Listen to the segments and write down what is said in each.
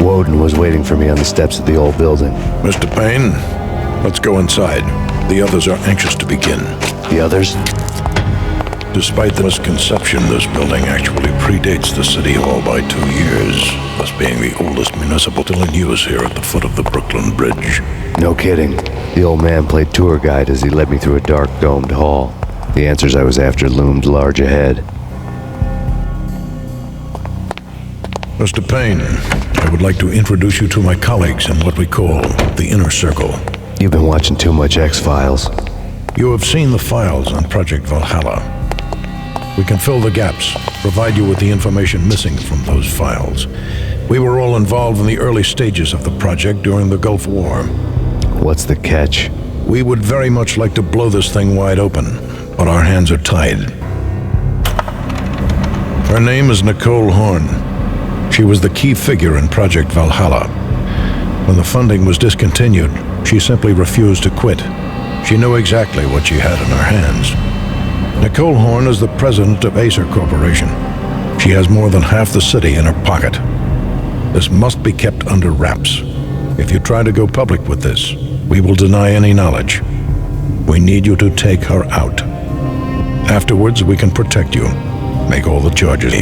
Woden was waiting for me on the steps of the old building. Mr. Payne, let's go inside. The others are anxious to begin. The others? Despite the misconception, this building actually predates the City Hall by 2 years, thus being the oldest municipal still in use here at the foot of the Brooklyn Bridge. No kidding. The old man played tour guide as he led me through a dark domed hall. The answers I was after loomed large ahead. Mr. Payne, I would like to introduce you to my colleagues in what we call the Inner Circle. You've been watching too much X-Files. You have seen the files on Project Valhalla. We can fill the gaps, provide you with the information missing from those files. We were all involved in the early stages of the project during the Gulf War. What's the catch? We would very much like to blow this thing wide open, but our hands are tied. Her name is Nicole Horn. She was the key figure in Project Valhalla. When the funding was discontinued, she simply refused to quit. She knew exactly what she had in her hands. Nicole Horn is the president of Acer Corporation. She has more than half the city in her pocket. This must be kept under wraps. If you try to go public with this, we will deny any knowledge. We need you to take her out. Afterwards, we can protect you. Make all the charges.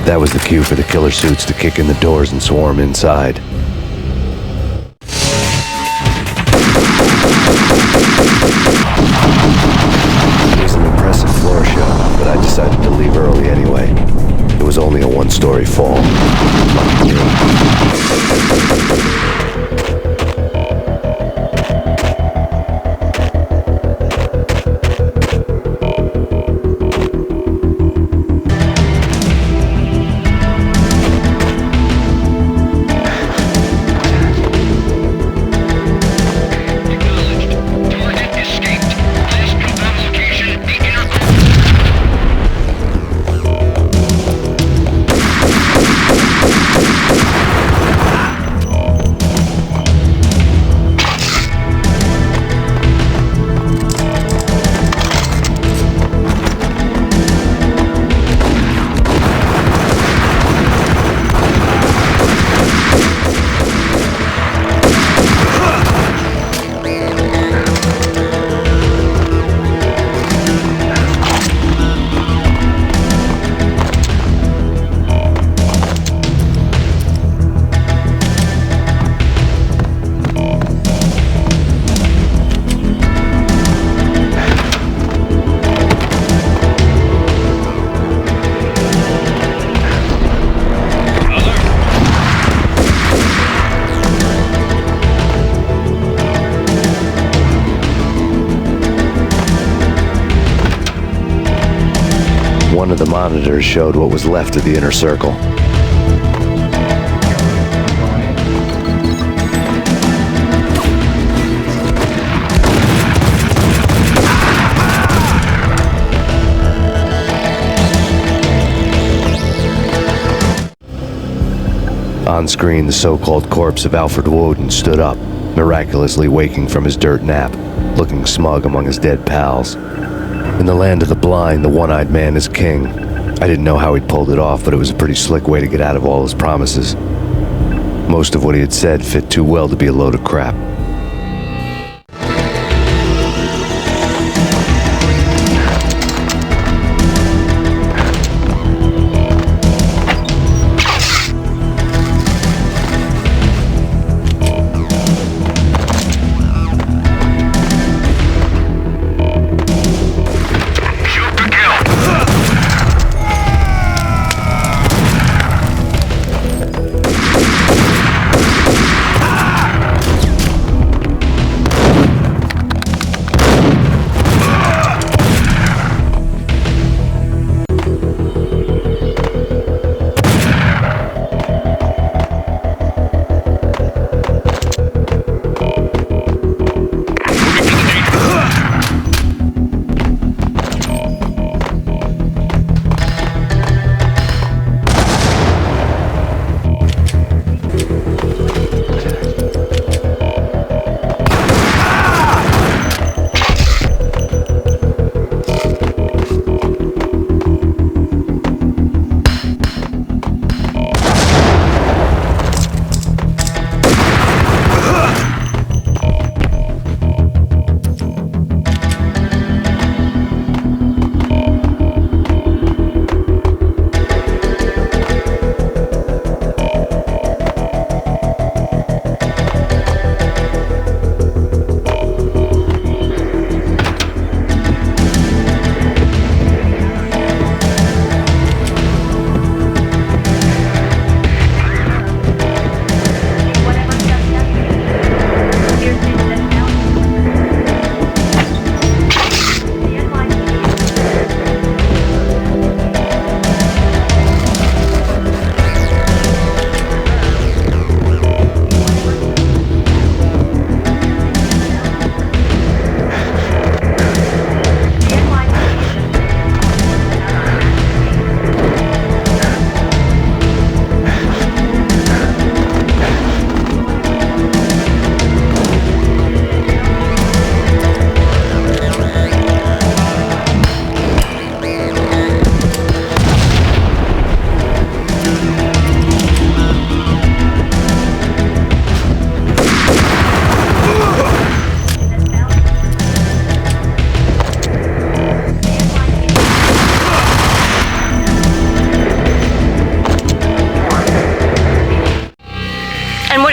That was the cue for the killer suits to kick in the doors and swarm inside. It was an impressive floor show, but I decided to leave early anyway. It was only a one-story fall. Lucky me. One of the monitors showed what was left of the inner circle. On screen, the so-called corpse of Alfred Woden stood up, miraculously waking from his dirt nap, looking smug among his dead pals. In the land of the blind, the one-eyed man is king. I didn't know how he'd pulled it off, but it was a pretty slick way to get out of all his promises. Most of what he had said fit too well to be a load of crap.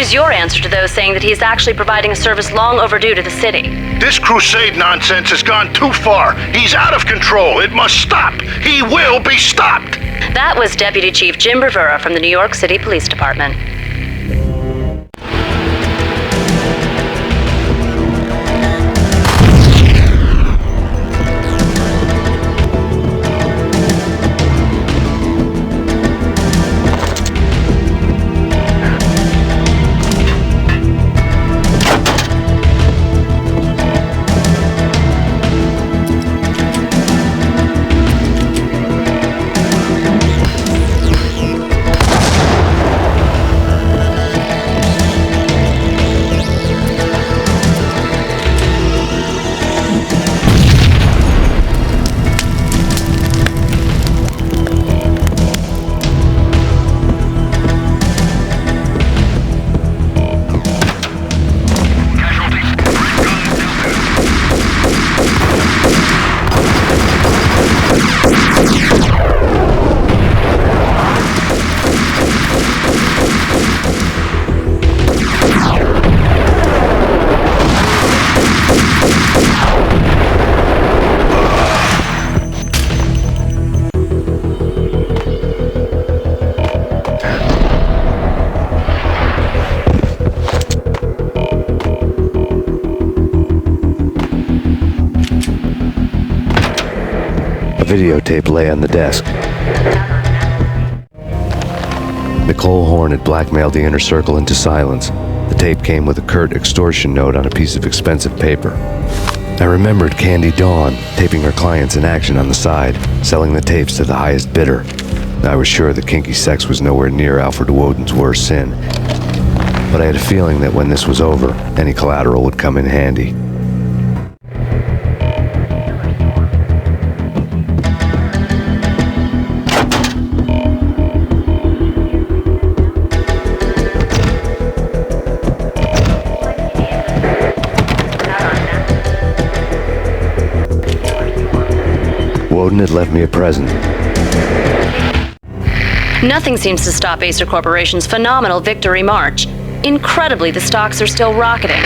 is your answer to those saying that he is actually providing a service long overdue to the city? This crusade nonsense has gone too far. He's out of control. It must stop. He will be stopped. That was Deputy Chief Jim Bravura from the New York City Police Department. Videotape lay on the desk. Nicole Horn had blackmailed the inner circle into silence. The tape came with a curt extortion note on a piece of expensive paper. I remembered Candy Dawn taping her clients in action on the side, selling the tapes to the highest bidder. I was sure that kinky sex was nowhere near Alfred Woden's worst sin, but I had a feeling that when this was over, any collateral would come in handy. Woden had left me a present. Nothing seems to stop Acer Corporation's phenomenal victory march. Incredibly, the stocks are still rocketing.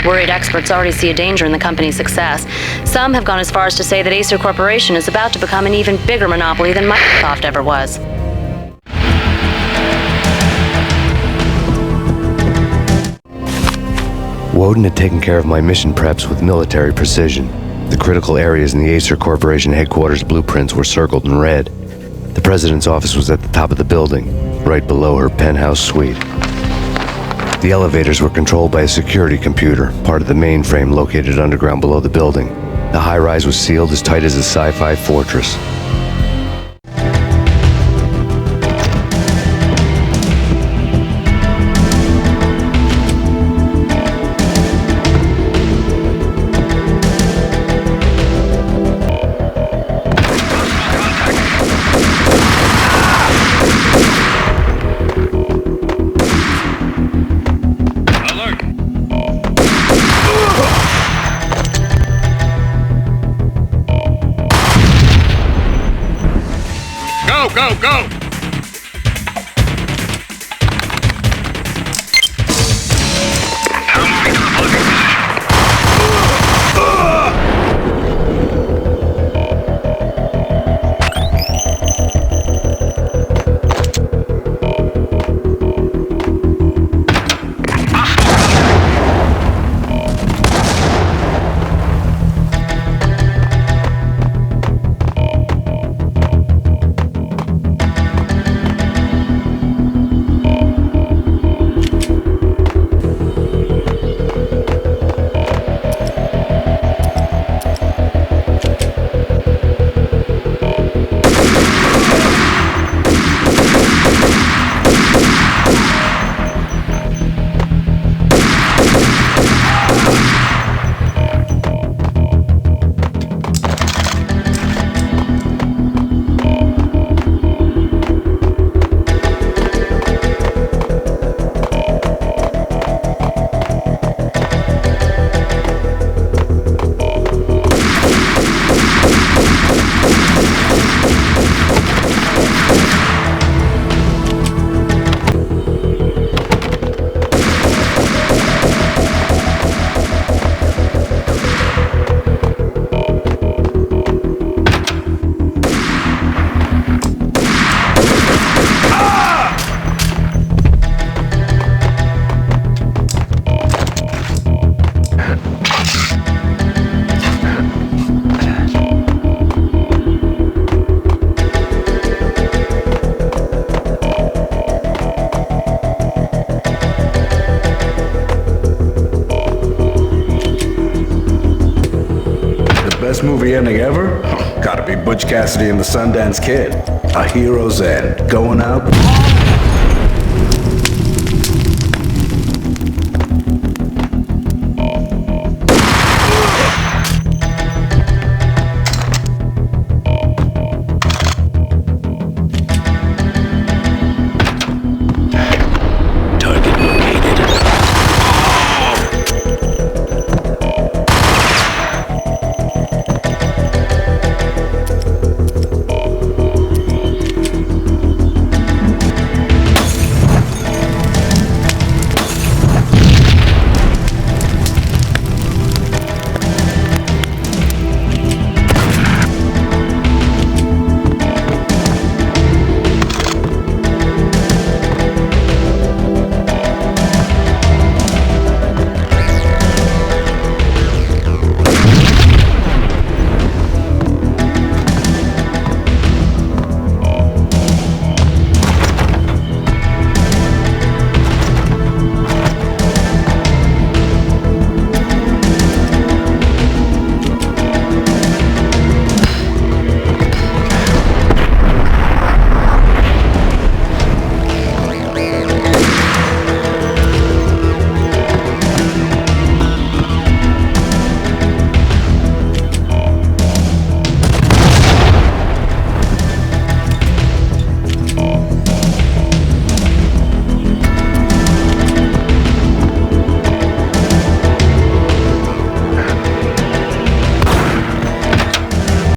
Worried experts already see a danger in the company's success. Some have gone as far as to say that Acer Corporation is about to become an even bigger monopoly than MacSoft ever was. Woden had taken care of my mission preps with military precision. The critical areas in the Acer Corporation headquarters blueprints were circled in red. The president's office was at the top of the building, right below her penthouse suite. The elevators were controlled by a security computer, part of the mainframe located underground below the building. The high-rise was sealed as tight as a sci-fi fortress. Go, go! best movie ending ever? Gotta be Butch Cassidy and the Sundance Kid. A hero's end. Going out.